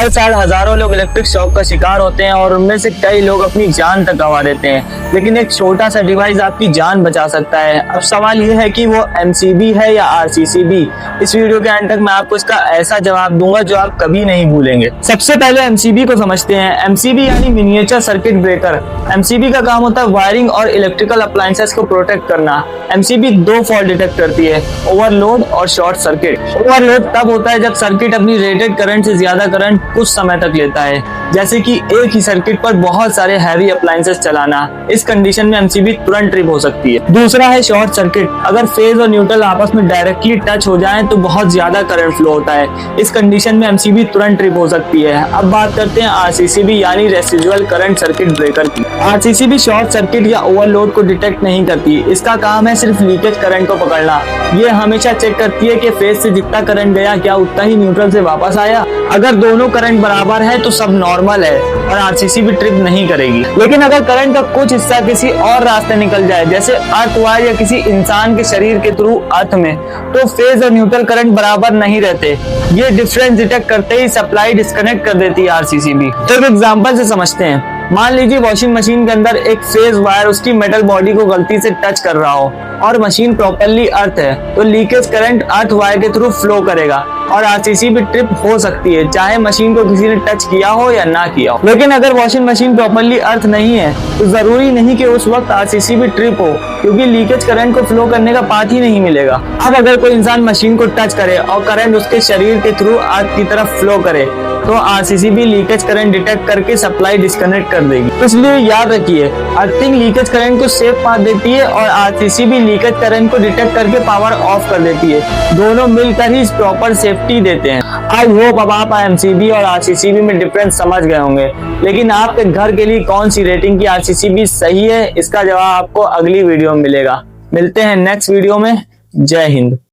हर साल हजारों लोग इलेक्ट्रिक शॉक का शिकार होते हैं और उनमें से कई लोग अपनी जान तक गंवा देते हैं, लेकिन एक छोटा सा डिवाइस आपकी जान बचा सकता है। अब सवाल ये है कि वो MCB है या RCCB। इस वीडियो के अंत तक मैं आपको इसका ऐसा जवाब दूंगा जो आप कभी नहीं भूलेंगे। सबसे पहले MCB को समझते हैं। MCB यानी मिनिएचर सर्किट ब्रेकर। MCB का काम होता है वायरिंग और इलेक्ट्रिकल अप्लायंसेस को प्रोटेक्ट करना। MCB दो फॉल्ट डिटेक्ट करती है, ओवरलोड और शॉर्ट सर्किट। ओवरलोड तब होता है जब सर्किट अपनी रेटेड करंट से ज्यादा करंट कुछ समय तक लेता है, जैसे कि एक ही सर्किट पर बहुत सारे हैवी अप्लायंसेस चलाना। इस कंडीशन में MCB तुरंत ट्रिप हो सकती है। दूसरा है शॉर्ट सर्किट। अगर फेज और न्यूट्रल आपस में डायरेक्टली टच हो जाएं तो बहुत ज्यादा करंट फ्लो होता है। इस कंडीशन में MCB तुरंत ट्रिप हो सकती है। अब बात करते हैं RCCB यानी रेसिडुअल करंट सर्किट ब्रेकर की। RCCB शॉर्ट सर्किट या ओवरलोड को डिटेक्ट नहीं करती। इसका काम है सिर्फ लीकेज करंट को पकड़ना। ये हमेशा चेक करती है कि फेज से जितना करंट गया क्या उतना ही न्यूट्रल से वापस आया। अगर दोनों करंट बराबर है तो सब नॉर्मल है और RCCB ट्रिप नहीं करेगी। लेकिन अगर करंट का कुछ हिस्सा किसी और रास्ते निकल जाए, जैसे अर्थ वायर या किसी इंसान के शरीर के थ्रू अर्थ में, तो फेज और न्यूट्रल करंट बराबर नहीं रहते। ये डिफरेंस डिटेक्ट करते ही सप्लाई डिस्कनेक्ट कर देती है RCCB। तो एक एग्जांपल से समझते हैं। मान लीजिए वॉशिंग मशीन के अंदर एक फेज वायर उसकी मेटल बॉडी को गलती से टच कर रहा हो और मशीन प्रॉपर्ली अर्थ है, तो लीकेज करंट अर्थ वायर के थ्रू फ्लो करेगा और RCCB ट्रिप हो सकती है, चाहे मशीन को किसी ने टच किया हो या ना किया हो। लेकिन अगर वॉशिंग मशीन प्रॉपर्ली अर्थ नहीं है तो जरूरी नहीं कि उस वक्त RCCB ट्रिप हो, क्योंकि लीकेज करंट को फ्लो करने का पाथ ही नहीं मिलेगा। अब अगर कोई इंसान मशीन को टच करे और करंट उसके शरीर के थ्रू अर्थ की तरफ फ्लो करे तो RCCB लीकेज करंट डिटेक्ट करके सप्लाई डिस्कनेक्ट कर देगी। तो इसलिए याद रखिए, अर्थिंग लीकेज करंट को सेफ पाथ देती है और RCCB लीकेज करंट को डिटेक्ट करके पावर ऑफ कर देती है। दोनों मिलकर ही प्रॉपर सेफ्टी देते हैं। आई होप अब आप MCB और RCCB में डिफरेंस समझ गए होंगे। लेकिन आपके घर के लिए कौन सी रेटिंग की RCCB सही है, इसका जवाब आपको अगली वीडियो में मिलेगा। मिलते हैं नेक्स्ट वीडियो में। जय हिंद।